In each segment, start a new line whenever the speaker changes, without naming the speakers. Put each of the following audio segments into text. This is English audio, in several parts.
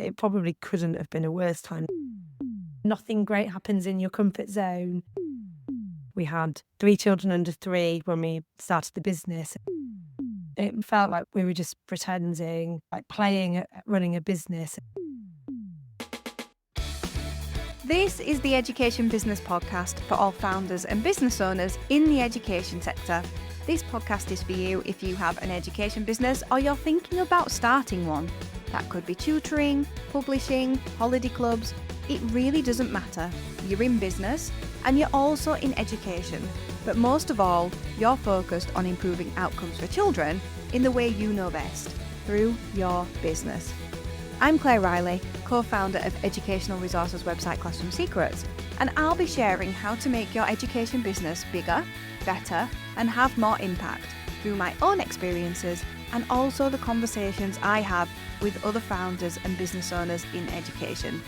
it probably couldn't have been a worse time. Nothing great happens in your comfort zone. We had 3 children under 3 when we started the business. It felt like we were just pretending, like playing at running a business.
This is the Education Business Podcast for all founders and business owners in the education sector. This podcast is for you if you have an education business or you're thinking about starting one. That could be tutoring, publishing, holiday clubs. It really doesn't matter. You're in business and you're also in education. But most of all, you're focused on improving outcomes for children in the way you know best, through your business. I'm Claire Riley, co-founder of educational resources website Classroom Secrets, and I'll be sharing how to make your education business bigger, better, and have more impact through my own experiences and also the conversations I have with other founders and business owners in education.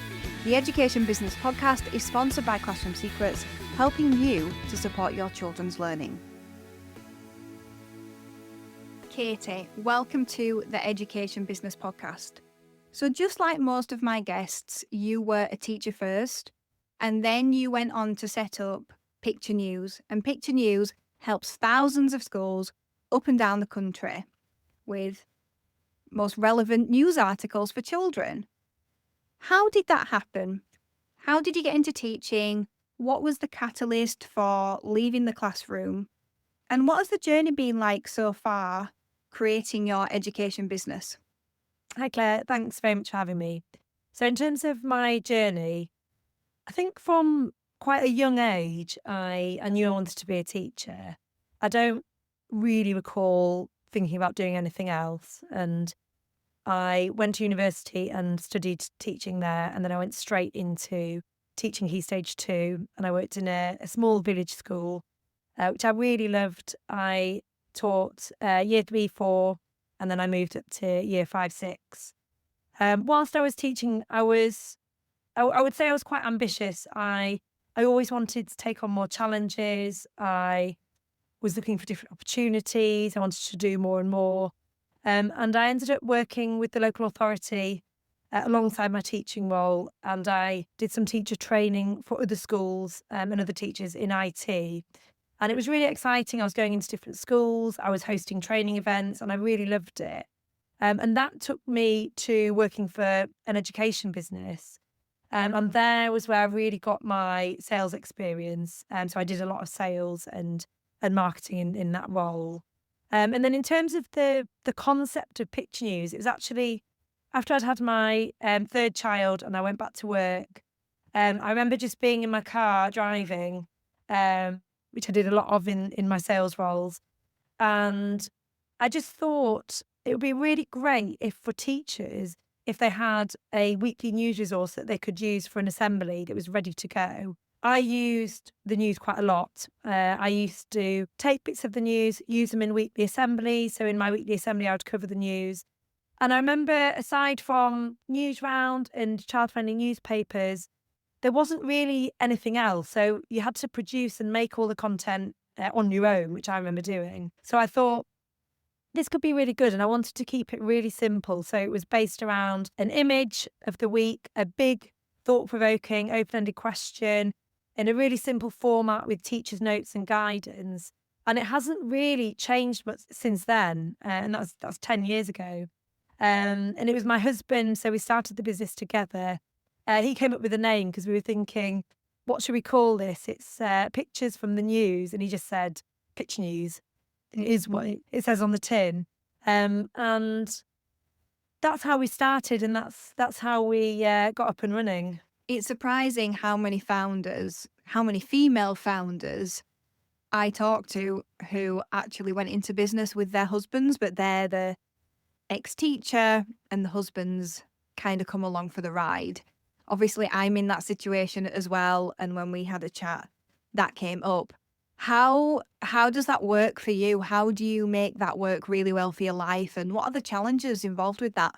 The Education Business Podcast is sponsored by Classroom Secrets, helping you to support your children's learning. Katie, welcome to the Education Business Podcast. So just like most of my guests, you were a teacher first, and then you went on to set up Picture News. And Picture News helps thousands of schools up and down the country with most relevant news articles for children. How did that happen? How did you get into teaching? What was the catalyst for leaving the classroom? And what has the journey been like so far, creating your education business?
Hi Claire, thanks very much for having me. So in terms of my journey, I think from quite a young age, I knew I wanted to be a teacher. I don't really recall thinking about doing anything else. And I went to university and studied teaching there. And then I went straight into teaching Key Stage 2. And I worked in a small village school, which I really loved. I taught year 3, 4, and then I moved up to year 5, 6. Whilst I was teaching, I would say I was quite ambitious. I always wanted to take on more challenges. I was looking for different opportunities. I wanted to do more and more. And I ended up working with the local authority alongside my teaching role. And I did some teacher training for other schools and other teachers in IT. And it was really exciting. I was going into different schools. I was hosting training events and I really loved it. And that took me to working for an education business. And there was where I really got my sales experience. So I did a lot of sales and marketing in that role. And then in terms of the concept of Picture News, it was actually after I'd had my third child and I went back to work. I remember just being in my car driving, which I did a lot of in my sales roles. And I just thought it would be really great if for teachers, if they had a weekly news resource that they could use for an assembly that was ready to go. I used the news quite a lot. I used to take bits of the news, use them in weekly assembly. So in my weekly assembly, I would cover the news. And I remember aside from Newsround and child-friendly newspapers, there wasn't really anything else. So you had to produce and make all the content on your own, which I remember doing. So I thought this could be really good. And I wanted to keep it really simple. So it was based around an image of the week, a big thought-provoking, open-ended question in a really simple format with teachers' notes and guidance. And it hasn't really changed much since then. And that's 10 years ago. And it was my husband. So we started the business together. He came up with a name because we were thinking, what should we call this? It's pictures from the news. And he just said, Picture News. It is what it says on the tin. And that's how we started. And that's how we got up and running.
It's surprising how many female founders I talk to who actually went into business with their husbands, but they're the ex-teacher and the husbands kind of come along for the ride. Obviously, I'm in that situation as well. And when we had a chat, that came up. How does that work for you? How do you make that work really well for your life? And what are the challenges involved with that?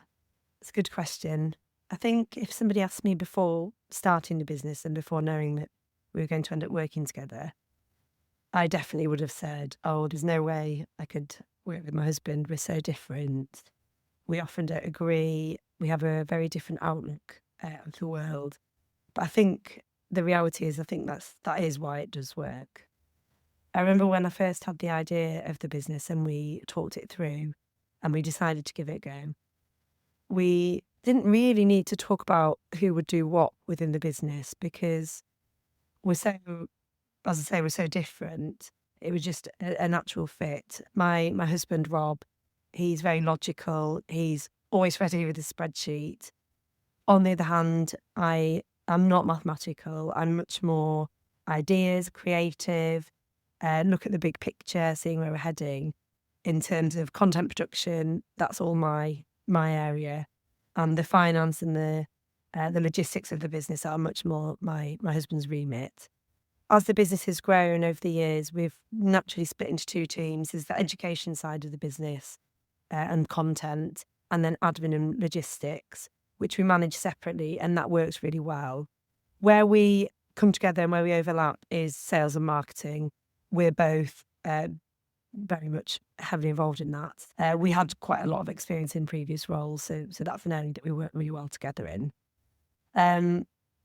It's a good question. I think if somebody asked me before starting the business and before knowing that we were going to end up working together, I definitely would have said, oh, there's no way I could work with my husband. We're so different. We often don't agree. we have a very different outlook of the world. But I think the reality is, I think that is why it does work. I remember when I first had the idea of the business and we talked it through and we decided to give it a go. We didn't really need to talk about who would do what within the business because we're so, as I say, we're so different. It was just a natural fit. My husband, Rob, he's very logical. He's always ready with a spreadsheet. On the other hand, I am not mathematical. I'm much more ideas, creative, look at the big picture, seeing where we're heading. In terms of content production, that's all my area. And the finance and the logistics of the business are much more my husband's remit. As the business has grown over the years, we've naturally split into two teams. There's the education side of the business and content, and then admin and logistics, which we manage separately, and that works really well. Where we come together and where we overlap is sales and marketing. We're both very much heavily involved in that. We had quite a lot of experience in previous roles, so that's an area that we work really well together in.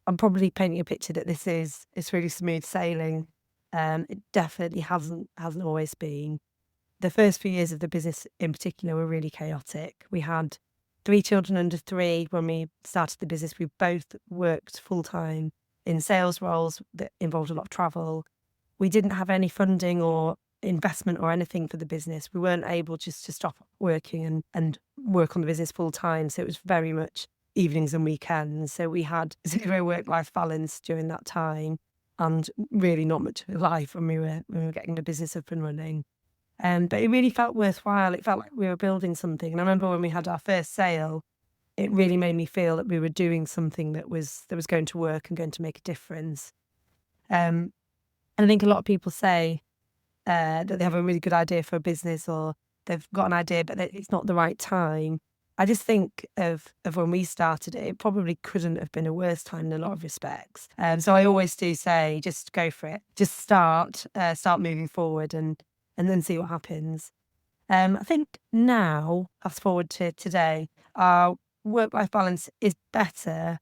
I'm probably painting a picture that it's really smooth sailing. It definitely hasn't always been. The first few years of the business in particular were really chaotic. We had 3 children under 3 when we started the business. We both worked full-time in sales roles that involved a lot of travel. We didn't have any funding or investment or anything for the business. We weren't able just to stop working and work on the business full-time. So it was very much evenings and weekends. So we had 0 work-life balance during that time and really not much of a life when we were getting the business up and running. But it really felt worthwhile. It felt like we were building something. And I remember when we had our first sale, it really made me feel that we were doing something that was going to work and going to make a difference. And I think a lot of people say that they have a really good idea for a business or they've got an idea, but it's not the right time. I just think of when we started it, it probably couldn't have been a worse time in a lot of respects. So I always do say, just go for it. Just start moving forward and then see what happens. I think now, fast forward to today, our work-life balance is better.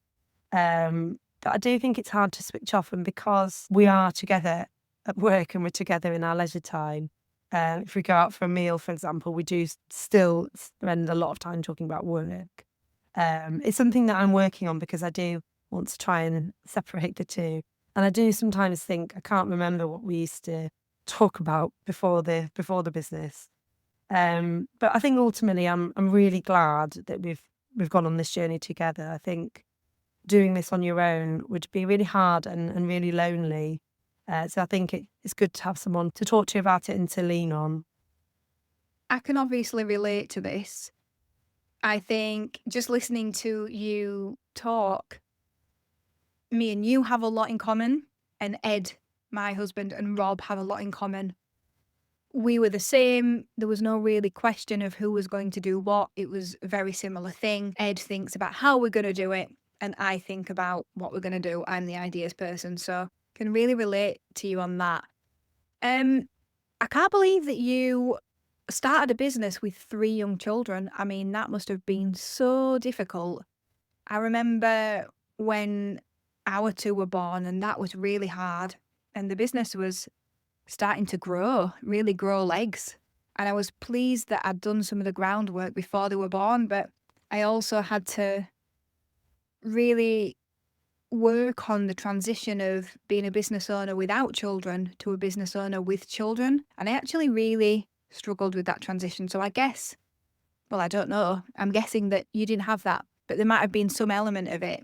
But I do think it's hard to switch off. And because we are together at work and we're together in our leisure time, if we go out for a meal, for example, we do still spend a lot of time talking about work. It's something that I'm working on because I do want to try and separate the two. And I do sometimes think I can't remember what we used to talk about before the business. But I think ultimately I'm really glad that we've gone on this journey together. I think doing this on your own would be really hard and really lonely. So I think it's good to have someone to talk to about it and to lean on.
I can obviously relate to this. I think just listening to you talk, me and you have a lot in common, and Ed, my husband, and Rob have a lot in common. We were the same. There was no really question of who was going to do what. It was a very similar thing. Ed thinks about how we're going to do it, and I think about what we're going to do. I'm the ideas person, so can really relate to you on that. I can't believe that you started a business with 3 young children. I mean, that must have been so difficult. I remember when our 2 were born, and that was really hard. And the business was starting to really grow legs. And I was pleased that I'd done some of the groundwork before they were born, but I also had to really work on the transition of being a business owner without children to a business owner with children. And I actually really struggled with that transition. So I guess, well, I don't know. I'm guessing that you didn't have that, but there might have been some element of it.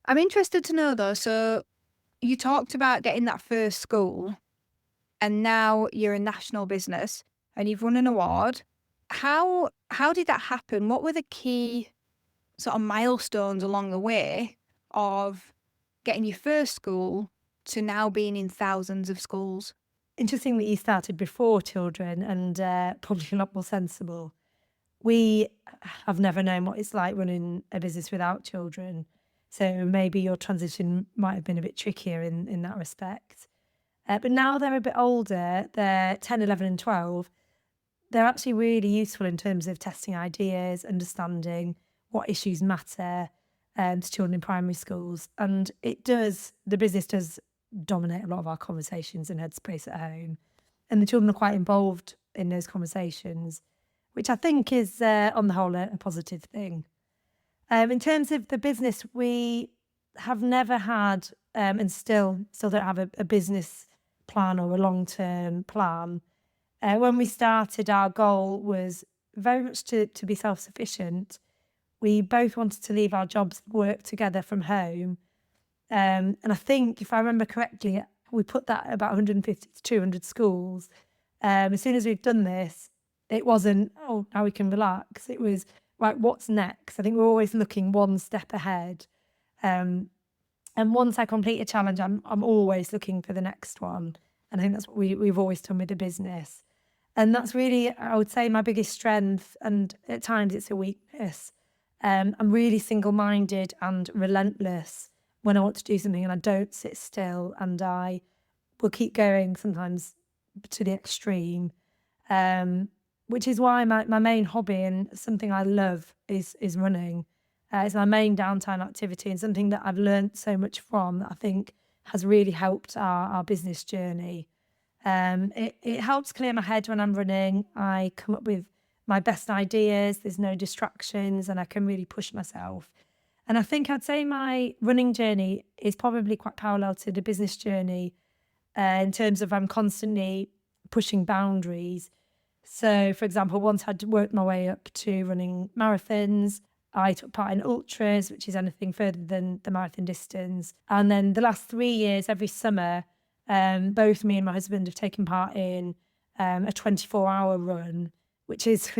I'm interested to know though, so you talked about getting that first school and now you're a national business and you've won an award. How did that happen? What were the key sort of milestones along the way of getting your first school to now being in thousands of schools?
Interesting that you started before children and probably a lot more sensible. We have never known what it's like running a business without children. So maybe your transition might have been a bit trickier in that respect. But now they're a bit older, they're 10, 11 and 12. They're actually really useful in terms of testing ideas, understanding what issues matter to children in primary schools. And the business does dominate a lot of our conversations and headspace at home. And the children are quite involved in those conversations, which I think is, on the whole, a positive thing. In terms of the business, we have never had, and still don't have a business plan or a long-term plan. When we started, our goal was very much to be self-sufficient. We both wanted to leave our jobs, work together from home. And I think, if I remember correctly, we put that at about 150 to 200 schools. As soon as we've done this, it wasn't, oh, now we can relax. It was, right, what's next? I think we're always looking one step ahead. And once I complete a challenge, I'm always looking for the next one. And I think that's what we've always done with the business. And that's really, I would say, my biggest strength. And at times it's a weakness. I'm really single-minded and relentless when I want to do something, and I don't sit still, and I will keep going, sometimes to the extreme. Which is why my main hobby and something I love is running. It's my main downtime activity, and something that I've learned so much from, that I think has really helped our business journey. It helps clear my head when I'm running. I come up with my best ideas, there's no distractions, and I can really push myself. And I think I'd say my running journey is probably quite parallel to the business journey, in terms of I'm constantly pushing boundaries. So, for example, once I'd worked my way up to running marathons, I took part in ultras, which is anything further than the marathon distance. And then the last 3 years, every summer, both me and my husband have taken part in a 24-hour run, which is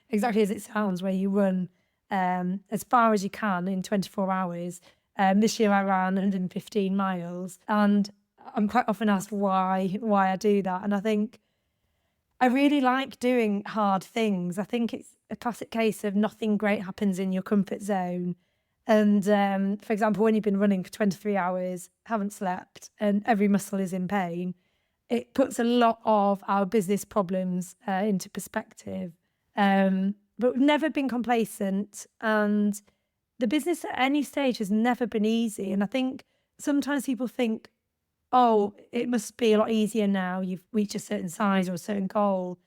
exactly as it sounds, where you run as far as you can in 24 hours. This year I ran 115 miles, and I'm quite often asked why I do that. And I think I really like doing hard things. I think it's a classic case of nothing great happens in your comfort zone. And for example, when you've been running for 23 hours, haven't slept, and every muscle is in pain, it puts a lot of our business problems into perspective. But we've never been complacent, and the business at any stage has never been easy. And I think sometimes people think, oh, it must be a lot easier now, you've reached a certain size or a certain goal.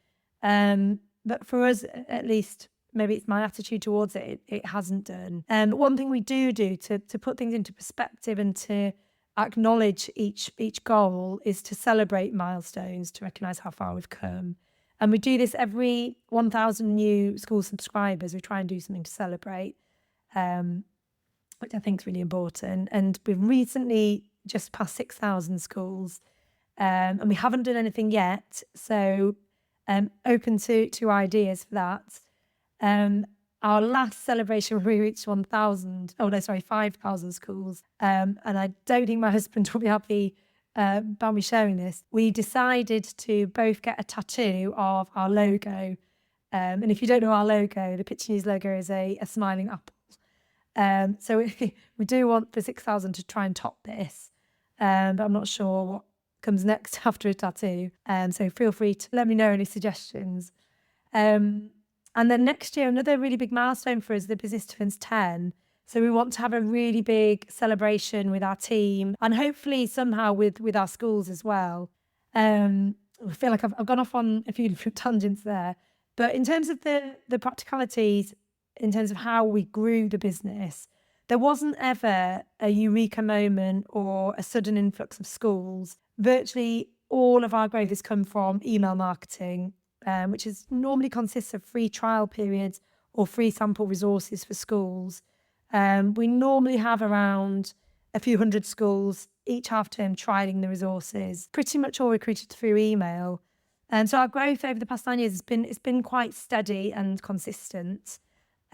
But for us, at least, maybe it's my attitude towards it, it hasn't done. One thing we do to put things into perspective and to acknowledge each goal is to celebrate milestones, to recognise how far we've come. And we do this every 1,000 new school subscribers. We try and do something to celebrate, which I think is really important. And we've recently just passed 6,000 schools, and we haven't done anything yet. So open to ideas for that. Our last celebration, we reached 5,000 schools. And I don't think my husband will be happy about me sharing this. We decided to both get a tattoo of our logo. And if you don't know our logo, the Pitch News logo is a smiling apple. So we do want for 6,000 to try and top this. But I'm not sure what comes next after a tattoo. So feel free to let me know any suggestions. And then next year, another really big milestone for us, the business turns 10. So we want to have a really big celebration with our team, and hopefully somehow with our schools as well. I feel like I've gone off on a few different tangents there. But in terms of the practicalities, in terms of how we grew the business, there wasn't ever a eureka moment or a sudden influx of schools. Virtually all of our growth has come from email marketing, which normally consists of free trial periods or free sample resources for schools. We normally have around a few hundred schools each half term trialing the resources, pretty much all recruited through email. So our growth over the past 9 years has been quite steady and consistent.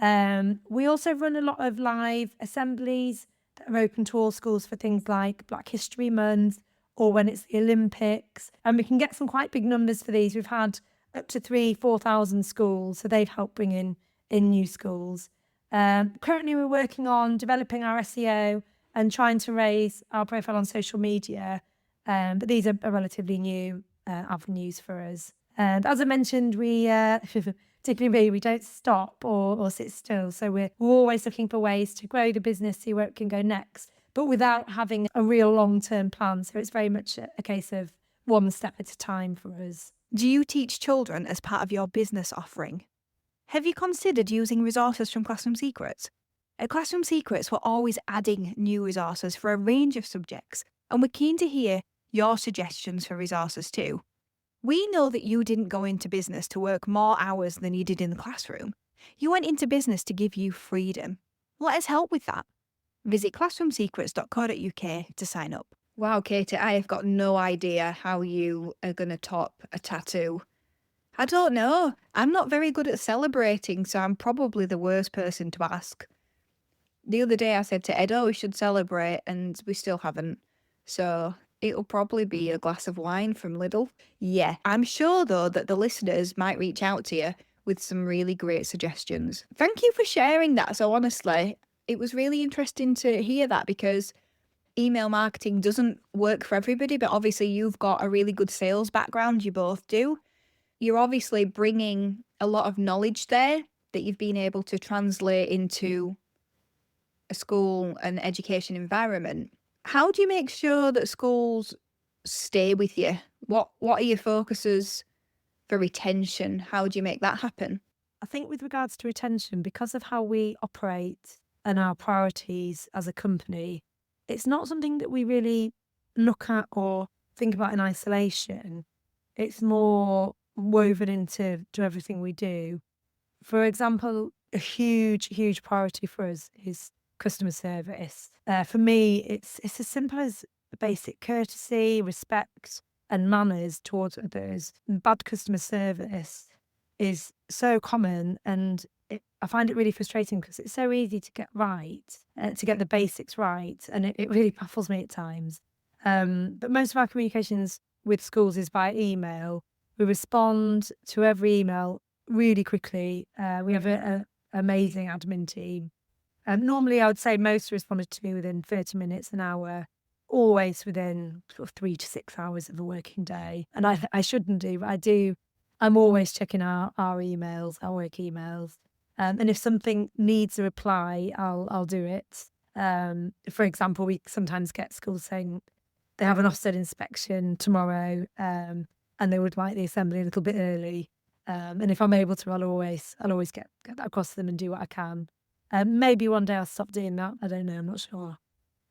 We also run a lot of live assemblies that are open to all schools for things like Black History Month or when it's the Olympics. And we can get some quite big numbers for these. We've had up to 4,000 schools, so they've helped bring in new schools. Currently, we're working on developing our SEO and trying to raise our profile on social media. But these are relatively new avenues for us. And as I mentioned, we particularly me, we don't stop or sit still. So we're always looking for ways to grow the business, see where it can go next, but without having a real long-term plan. So it's very much a case of one step at a time for us.
Do you teach children as part of your business offering? Have you considered using resources from Classroom Secrets? At Classroom Secrets, we're always adding new resources for a range of subjects, and we're keen to hear your suggestions for resources too. We know that you didn't go into business to work more hours than you did in the classroom. You went into business to give you freedom. Let us help with that. Visit classroomsecrets.co.uk to sign up. Wow, Katie, I have got no idea how you are going to top a tattoo. I don't know. I'm not very good at celebrating, so I'm probably the worst person to ask. The other day I said to Ed, oh, we should celebrate, and we still haven't. So it'll probably be a glass of wine from Lidl. Yeah, I'm sure though that the listeners might reach out to you with some really great suggestions. Thank you for sharing that. So honestly, it was really interesting to hear that because email marketing doesn't work for everybody, but obviously you've got a really good sales background. You both do. You're obviously bringing a lot of knowledge there that you've been able to translate into a school and education environment. How do you make sure that schools stay with you? What are your focuses for retention? How do you make that happen?
I think with regards to retention, because of how we operate and our priorities as a company, it's not something that we really look at or think about in isolation. It's more woven into everything we do. For example, a huge priority for us is customer service. For me, it's as simple as basic courtesy, respect, and manners towards others. Bad customer service is so common, and I find it really frustrating because it's so easy to get right, to get the basics right, and it really baffles me at times. But most of our communications with schools is by email. We respond to every email really quickly. We have an amazing admin team. Normally, I would say most are responded to within 30 minutes, an hour, always within sort of 3 to 6 hours of a working day. And I shouldn't do, but I do. I'm always checking our emails, our work emails. And if something needs a reply, I'll do it. For example, we sometimes get schools saying they have an Ofsted inspection tomorrow, and they would like the assembly a little bit early. And if I'm able to, I'll always get that across to them and do what I can. Maybe one day I'll stop doing that. I don't know. I'm not sure.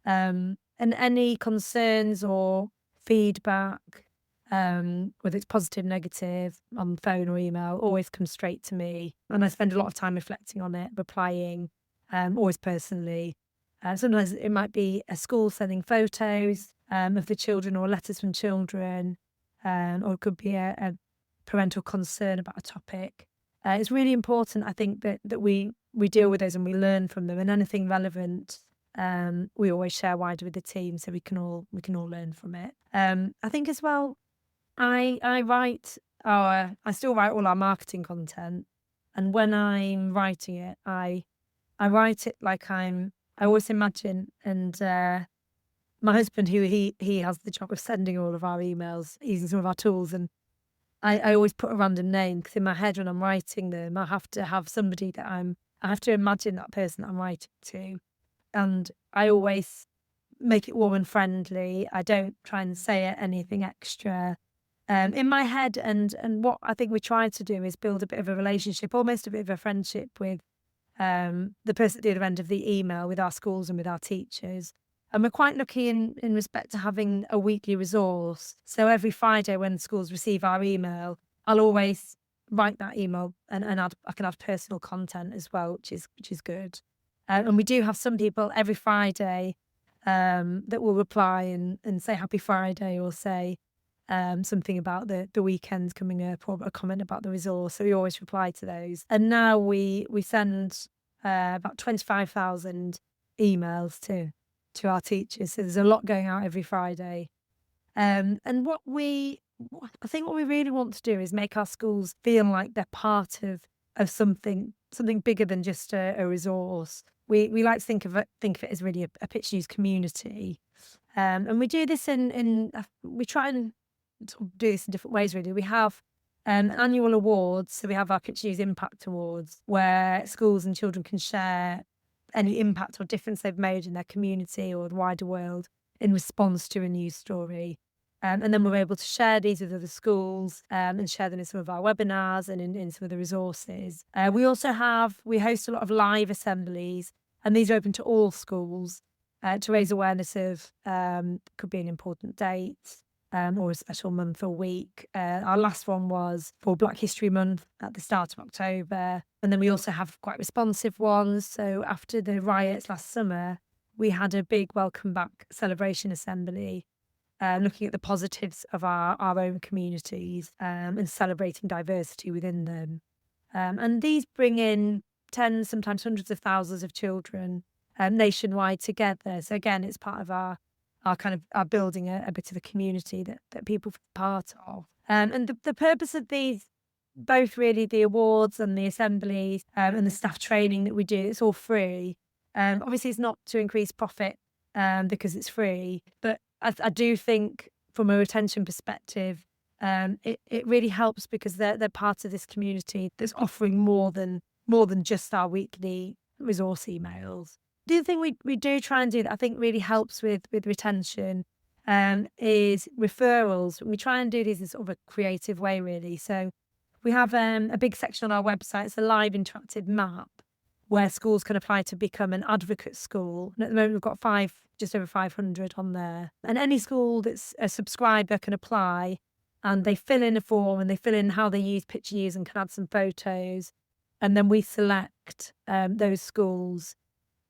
And any concerns or feedback, whether it's positive, negative, on phone or email, always come straight to me. And I spend a lot of time reflecting on it, replying, always personally. Sometimes it might be a school sending photos of the children or letters from children, or it could be a parental concern about a topic. It's really important, I think, that we deal with those and we learn from them, and anything relevant, we always share wider with the team so we can all learn from it. I think as well, I still write all our marketing content, and when I'm writing it, I write it like I always imagine, and my husband, who he has the job of sending all of our emails using some of our tools, and I always put a random name because in my head when I'm writing them, I have to have somebody that I have to imagine that person that I'm writing to. And I always make it warm and friendly. I don't try and say anything extra in my head. And what I think we try to do is build a bit of a relationship, almost a bit of a friendship with the person at the other end of the email, with our schools and with our teachers. And we're quite lucky in respect to having a weekly resource. So every Friday when schools receive our email, I'll always write that email and I can add personal content as well, which is good. And we do have some people every Friday that will reply and say happy Friday, or say something about the weekend coming up, or a comment about the resource. So we always reply to those. And now we send about 25,000 emails to our teachers. So there's a lot going out every Friday. And I think what we really want to do is make our schools feel like they're part of something bigger than just a resource. We like to think of it as really a pitch news community. And we do this we try and sort of do this in different ways, really. We have annual awards. So we have our Kitchen News Impact Awards, where schools and children can share any impact or difference they've made in their community or the wider world in response to a news story. And then we're able to share these with other schools and share them in some of our webinars and in some of the resources. We host a lot of live assemblies, and these are open to all schools to raise awareness of, could be an important date or a special month or week. Our last one was for Black History Month at the start of October. And then we also have quite responsive ones. So after the riots last summer, we had a big welcome back celebration assembly, looking at the positives of our own communities and celebrating diversity within them. And these bring in tens, sometimes hundreds of thousands of children nationwide together. So again, it's part of our building a bit of a community that people feel part of. And the purpose of these, both really the awards and the assemblies and the staff training that we do, it's all free. Obviously, it's not to increase profit because it's free, but I do think from a retention perspective, it really helps because they're part of this community that's offering more than just our weekly resource emails. The other thing we do try and do that I think really helps with retention is referrals. We try and do these in sort of a creative way, really. So we have a big section on our website. It's a live interactive map where schools can apply to become an advocate school. And at the moment, we've got just over 500 on there. And any school that's a subscriber can apply, and they fill in a form and they fill in how they use Picture Use and can add some photos. And then we select those schools,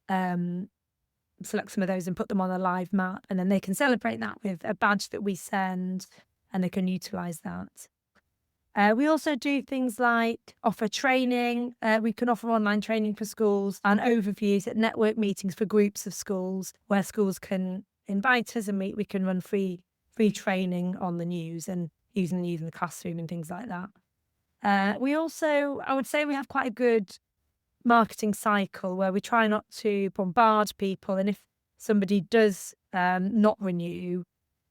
select some of those and put them on a live map. And then they can celebrate that with a badge that we send, and they can utilise that. We also do things like offer training. We can offer online training for schools and overviews at network meetings for groups of schools where schools can invite us and we can run free training on the news and using the news in the classroom and things like that. We also, I would say we have quite a good marketing cycle where we try not to bombard people. And if somebody does not renew,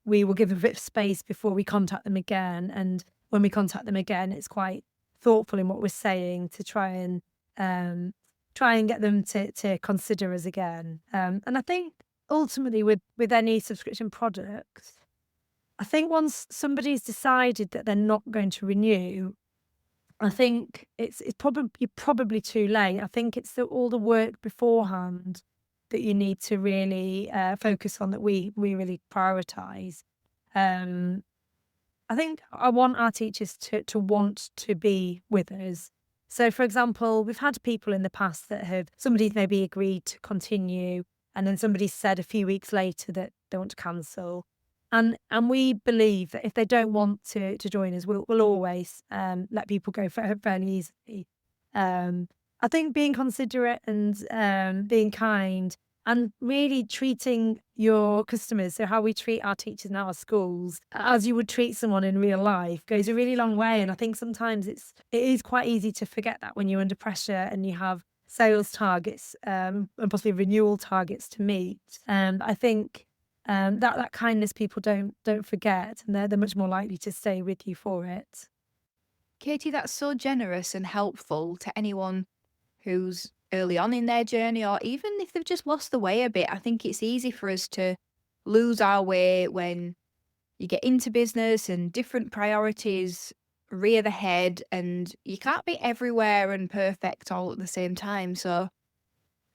we will give a bit of space before we contact them again. And when we contact them again, it's quite thoughtful in what we're saying to try and get them to consider us again. And I think ultimately with any subscription products, I think once somebody's decided that they're not going to renew, I think it's probably too late. I think it's all the work beforehand that you need to really focus on, that we really prioritise. I think I want our teachers to want to be with us. So, for example, we've had people in the past that somebody's maybe agreed to continue, and then somebody said a few weeks later that they want to cancel. And we believe that if they don't want to join us, we'll always let people go fairly easily. I think being considerate and being kind and really treating your customers, so how we treat our teachers in our schools, as you would treat someone in real life, goes a really long way. And I think sometimes it is quite easy to forget that when you're under pressure and you have sales targets and possibly renewal targets to meet. I think that kindness people don't forget, and they're much more likely to stay with you for it.
Katie, that's so generous and helpful to anyone who's early on in their journey, or even if they've just lost the way a bit. I think it's easy for us to lose our way when you get into business and different priorities rear the head, and you can't be everywhere and perfect all at the same time. So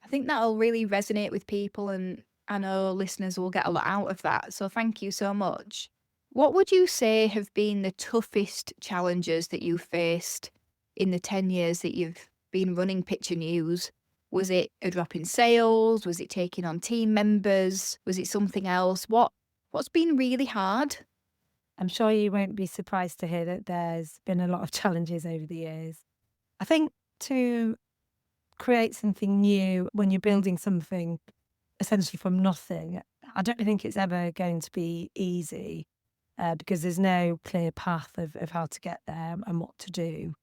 I think that'll really resonate with people, and I know listeners will get a lot out of that. So thank you so much. What would you say have been the toughest challenges that you faced in the 10 years that you've been running Picture News? Was it a drop in sales? Was it taking on team members? Was it something else? What's been really hard?
I'm sure you won't be surprised to hear that there's been a lot of challenges over the years. I think to create something new when you're building something essentially from nothing, I don't think it's ever going to be easy because there's no clear path of how to get there and what to do.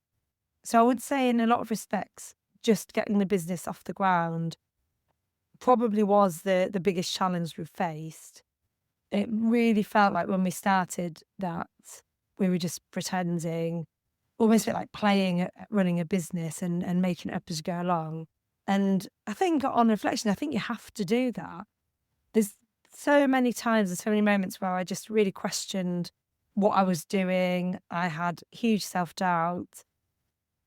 So I would say in a lot of respects, just getting the business off the ground probably was the biggest challenge we've faced. It really felt like when we started that we were just pretending almost a bit like playing at running a business and making it up as you go along. And I think on reflection, I think you have to do that. There's so many times and so many moments where I just really questioned what I was doing. I had huge self-doubt.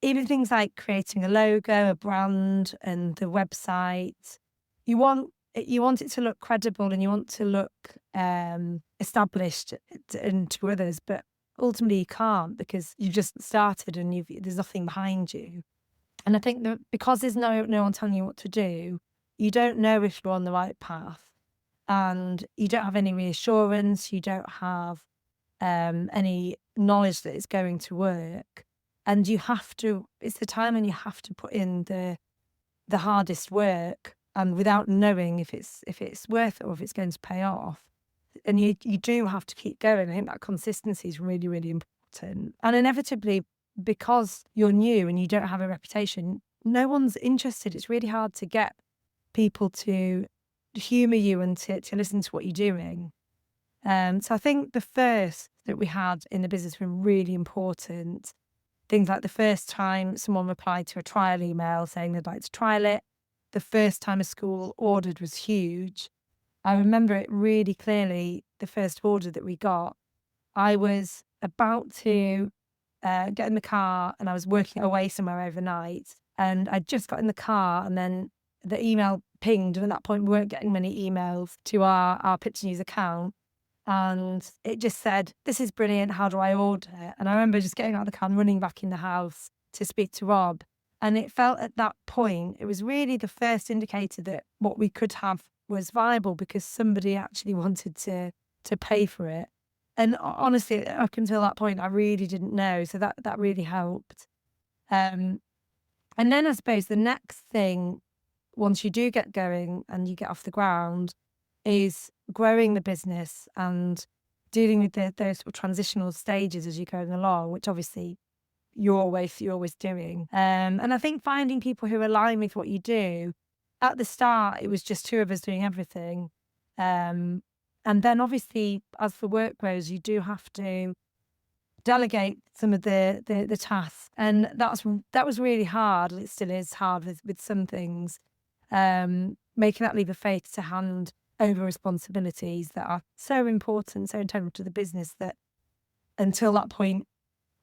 Even things like creating a logo, a brand, and the website. You want it to look credible and you want to look established and to others, but ultimately you can't because you just started and there's nothing behind you. And I think that because there's no one telling you what to do, you don't know if you're on the right path, and you don't have any reassurance. You don't have any knowledge that it's going to work, and you have to. It's the time when you have to put in the hardest work, and without knowing if it's worth it or if it's going to pay off. And you do have to keep going. I think that consistency is really, really important. And inevitably, because you're new and you don't have a reputation, no one's interested. It's really hard to get people to humour you and to listen to what you're doing. So I think the first that we had in the business were really important. Things like the first time someone replied to a trial email saying they'd like to trial it. The first time a school ordered was huge. I remember it really clearly, the first order that we got. I was about to get in the car and I was working away somewhere overnight, and I just got in the car and then the email pinged, and at that point we weren't getting many emails to our Pitch News account, and it just said, "This is brilliant, how do I order it?" And I remember just getting out of the car and running back in the house to speak to Rob. And it felt at that point, it was really the first indicator that what we could have was viable because somebody actually wanted to pay for it. And honestly, up until that point, I really didn't know. So that really helped. And then I suppose the next thing, once you do get going and you get off the ground, is growing the business and dealing with those sort of transitional stages as you're going along, which obviously you're always doing. And I think finding people who align with what you do. At the start, it was just two of us doing everything. And then obviously, as the work grows, you do have to delegate some of the tasks. And that was really hard. It still is hard with some things. Making that leap of faith to hand over responsibilities that are so important, so integral to the business that until that point,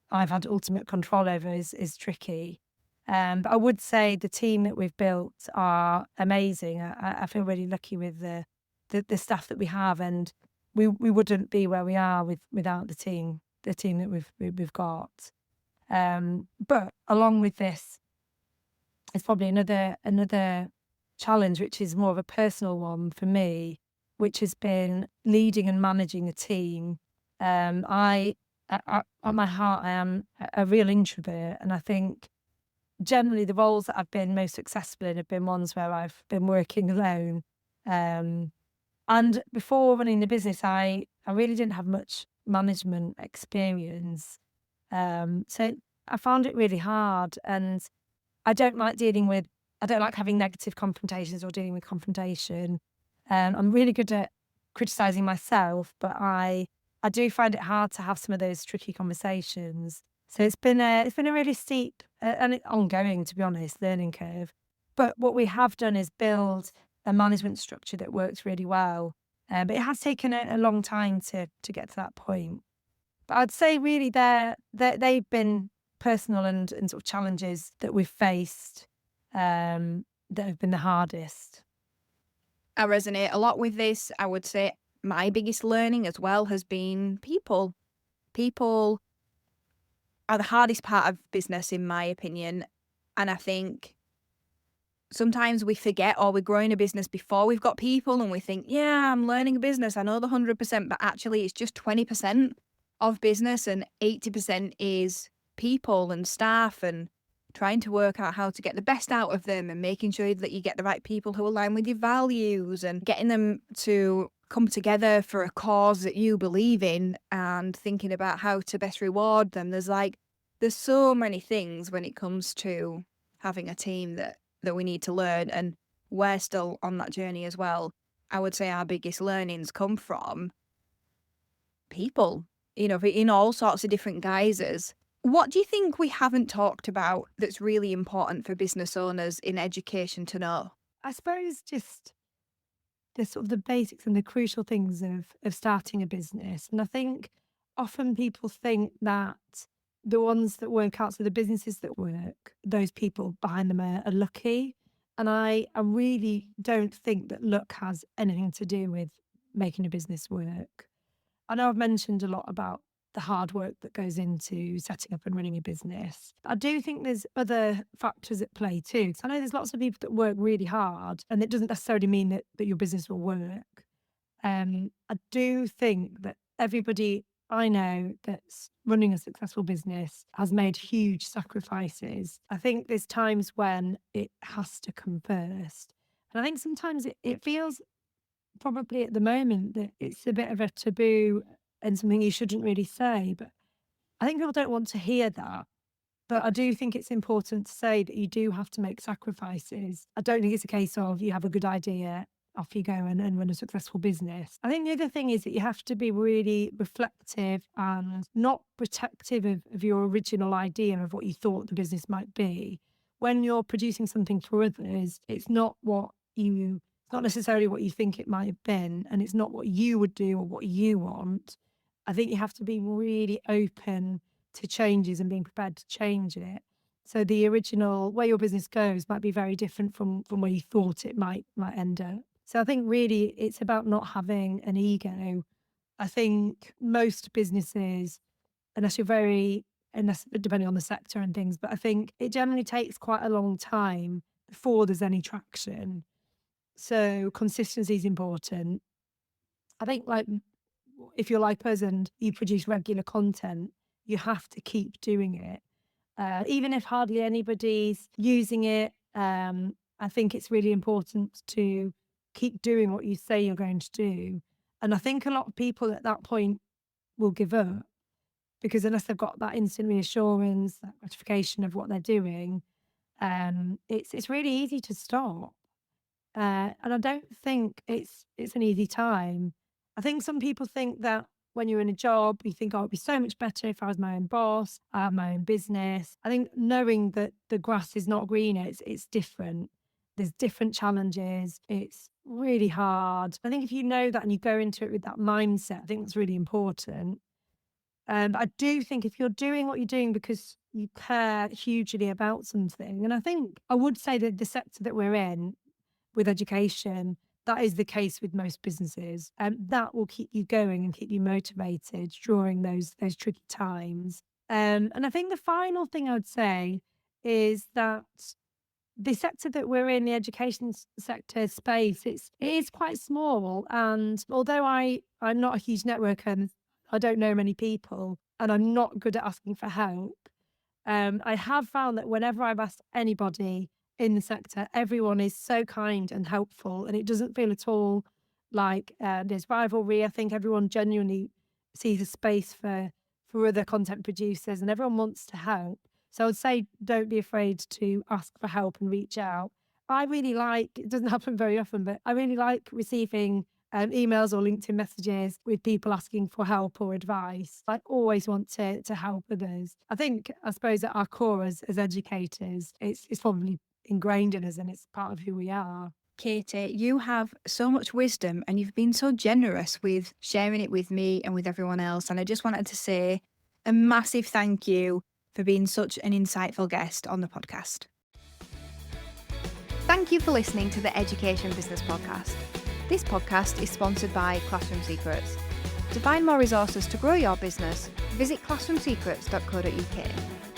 I've had ultimate control over is tricky. But I would say the team that we've built are amazing. I feel really lucky with the staff that we have, and we wouldn't be where we are without the team that we've got. But along with this, it's probably another challenge, which is more of a personal one for me, which has been leading and managing a team. At my heart, I am a real introvert, and I think generally the roles that I've been most successful in have been ones where I've been working alone. And before running the business, I really didn't have much management experience. So I found it really hard, and I don't like having negative confrontations or dealing with confrontation. I'm really good at criticizing myself, but I do find it hard to have some of those tricky conversations. So it's been a really steep and ongoing, to be honest, learning curve. But what we have done is build a management structure that works really well. But it has taken a long time to get to that point. But I'd say really they've been personal and sort of challenges that we've faced that have been the hardest.
I resonate a lot with this. I would say my biggest learning as well has been people. People are the hardest part of business, in my opinion. And I think sometimes we forget, or we're growing a business before we've got people, and we think, yeah, I'm learning a business, I know the 100%, but actually it's just 20% of business, and 80% is people and staff, and trying to work out how to get the best out of them, and making sure that you get the right people who align with your values, and getting them to come together for a cause that you believe in, and thinking about how to best reward them. There's so many things when it comes to having a team that we need to learn, and we're still on that journey as well. I would say our biggest learnings come from people, in all sorts of different guises. What do you think we haven't talked about that's really important for business owners in education to know?
I suppose just the sort of the basics and the crucial things of starting a business. And I think often people think that the ones that work out, so the businesses that work, those people behind them are lucky. And I really don't think that luck has anything to do with making a business work. I know I've mentioned a lot about the hard work that goes into setting up and running a business. I do think there's other factors at play too. 'Cause I know there's lots of people that work really hard, and it doesn't necessarily mean that your business will work. I do think that everybody I know that's running a successful business has made huge sacrifices. I think there's times when it has to come first. And I think sometimes it feels probably at the moment that it's a bit of a taboo and something you shouldn't really say. But I think people don't want to hear that. But I do think it's important to say that you do have to make sacrifices. I don't think it's a case of you have a good idea, off you go and run a successful business. I think the other thing is that you have to be really reflective and not protective of your original idea of what you thought the business might be. When you're producing something for others, it's not necessarily what you think it might have been, and it's not what you would do or what you want. I think you have to be really open to changes and being prepared to change it. So the original where your business goes might be very different from where you thought it might end up. So I think really it's about not having an ego. I think most businesses, unless you're very unless depending on the sector and things, but I think it generally takes quite a long time before there's any traction. So consistency is important. I think if you're like us and you produce regular content, you have to keep doing it. Even if hardly anybody's using it, I think it's really important to keep doing what you say you're going to do. And I think a lot of people at that point will give up because unless they've got that instant reassurance, that gratification of what they're doing, it's really easy to stop. And I don't think it's an easy time. I think some people think that when you're in a job, you think, "Oh, it'd be so much better if I was my own boss, I have my own business." I think knowing that the grass is not greener, it's different. There's different challenges. It's really hard. I think if you know that and you go into it with that mindset, I think that's really important. But I do think if you're doing what you're doing because you care hugely about something, and I think I would say that the sector that we're in, with education, that is the case with most businesses. That will keep you going and keep you motivated during those tricky times. And I think the final thing I would say is that the sector that we're in, the education sector space, it is quite small. And although I'm not a huge networker and I don't know many people, and I'm not good at asking for help, I have found that whenever I've asked anybody in the sector, everyone is so kind and helpful, and it doesn't feel at all like there's rivalry. I think everyone genuinely sees a space for other content producers, and everyone wants to help. So I would say, don't be afraid to ask for help and reach out. I really like. It doesn't happen very often, but I really like receiving emails or LinkedIn messages with people asking for help or advice. I always want to help others. I suppose at our core as educators, it's probably ingrained in us and it's part of who we are.
Katie, you have so much wisdom and you've been so generous with sharing it with me and with everyone else. And I just wanted to say a massive thank you for being such an insightful guest on the podcast. Thank you for listening to the Education Business Podcast. This podcast is sponsored by Classroom Secrets. To find more resources to grow your business, visit classroomsecrets.co.uk.